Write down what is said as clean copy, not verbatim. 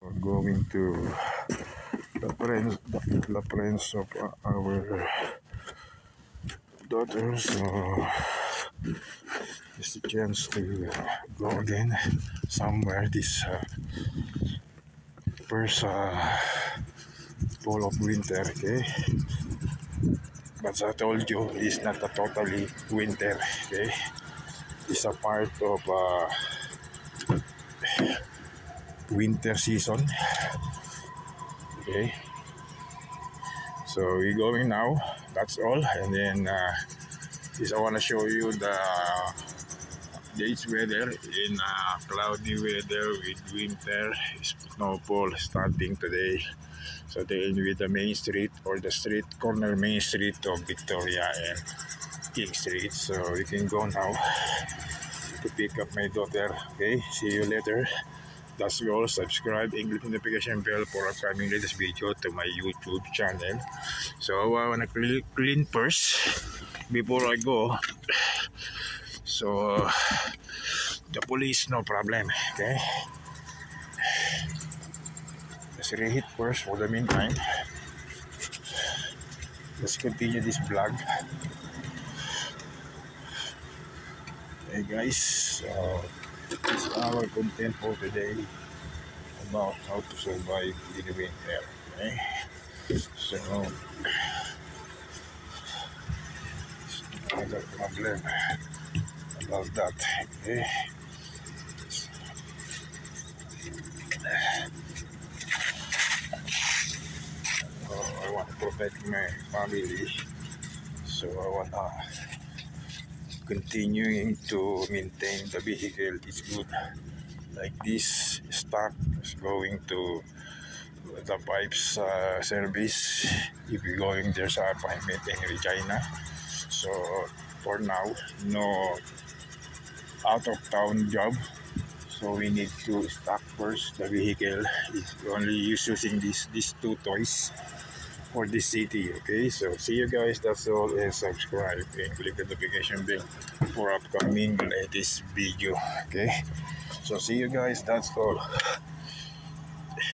We're going to the friends of our daughter, so it's a chance to go again somewhere this first fall of winter, okay? But as I told you, it's not a totally winter, okay? It's a part of winter season, okay? So we're going now, that's all, and then is I want to show you the day's weather in cloudy weather with winter snowfall starting today. So they with the main street or the street corner main street of Victoria and King Street. So we can go now to pick up my daughter. Okay, see you later. That's all. Subscribe and click notification bell for upcoming latest video to my YouTube channel. So I wanna clean first before I go. So the police, no problem. Okay. Let's reheat first for the meantime. Let's continue this vlog. Hey guys, so this is our content for today about how to survive in the winter. Okay. So another problem about that. Okay. I want to protect my family, so I want to continuing to maintain the vehicle is good. Like this stock is going to the pipes service if you're going there sa appointment in Regina. So for now, no out of town job. So we need to stock first the vehicle. It's only using these two toys for this city. Okay, so see you guys. That's all, and subscribe and click the notification bell for upcoming latest video. Okay, so see you guys. That's all.